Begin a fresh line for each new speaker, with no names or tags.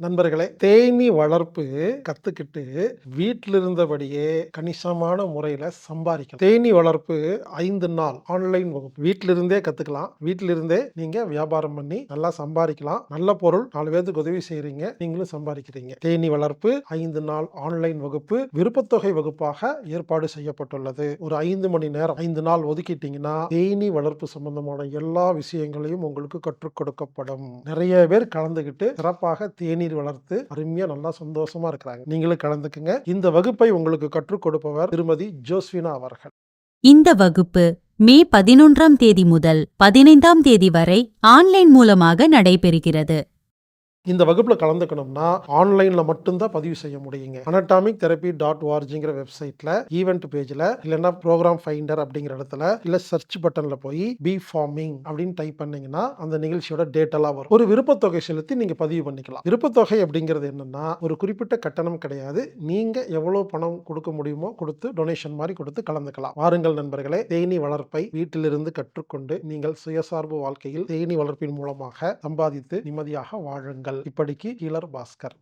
நண்பர்களே, தேனீ வளர்ப்பு கத்துக்கிட்டு வீட்டில இருந்தபடியே கணிசமான முறையில சம்பாரிக்கலாம். தேனீ வளர்ப்பு 5 நாள் ஆன்லைன் வகுப்பு. வீட்டில இருந்தே கத்துக்கலாம். வீட்டில இருந்தே நீங்க வியாபாரம் பண்ணி நல்லா சம்பாரிக்கலாம். நல்ல பொருள் 4 பேத்துக்கு உதவி செய்றீங்க. நீங்களும் சம்பாதிக்கிறீங்க. தேனீ வளர்ப்பு 5 நாள் ஆன்லைன் வகுப்பு விருப்பத்தொகை வகுப்பாக ஏற்பாடு செய்யப்பட்டுள்ளது. ஒரு 5 மணி நேரம் 5 நாள் ஒதுக்கிட்டீங்கன்னா, தேனீ வளர்ப்பு சம்பந்தமான எல்லா விஷயங்களையும் உங்களுக்கு கற்றுக் கொடுக்கப்படும். நிறைய பேர் கலந்துகிட்டு சிறப்பாக தேனீர் வளர்த்து அருமையா நல்லா சந்தோஷமா இருக்கிறாங்க. நீங்களும் கலந்துக்குங்க. இந்த வகுப்பை உங்களுக்கு கற்றுக் கொடுப்பவர் திருமதி ஜோஸ்வினா அவர்கள்.
இந்த வகுப்பு மே 11ஆம் தேதி முதல் 15ஆம் தேதி வரை ஆன்லைன் மூலமாக நடைபெறுகிறது.
இந்த வகுப்புல கலந்துக்கணும்னா ஆன்லைன்ல மட்டும்தான் பதிவு செய்ய முடியுங்க. anatomictherapy.orgங்கிற வெப்சைட்ல ஈவென்ட் பேஜ்ல இல்லைன்னா ப்ரோக்ராம் ஃபைண்டர் அப்படிங்கிற இடத்துல இல்ல சர்ச் பட்டன்ல போய் பி ஃபார்மிங் அப்படின்னு டைப் பண்ணீங்கன்னா அந்த நிகழ்ச்சியோட டேட் எல்லாம் வரும். ஒரு விருப்பத்தொகை செலுத்தி நீங்க பதிவு பண்ணிக்கலாம். விருப்பத்தொகை அப்படிங்கிறது என்னன்னா ஒரு குறிப்பிட்ட கட்டணம் கிடையாது. நீங்க எவ்வளவு பணம் கொடுக்க முடியுமோ கொடுத்து டொனேஷன் மாதிரி கொடுத்து கலந்துக்கலாம். வாருங்கள் நண்பர்களே, தேனீ வளர்ப்பை வீட்டிலிருந்து கற்றுக்கொண்டு நீங்கள் சுயசார்பு வாழ்க்கையில் தேனீ வளர்ப்பின் மூலமாக சம்பாதித்து நிம்மதியாக வாழுங்கள். இப்படிக்கு ஹீலர் பாஸ்கர்.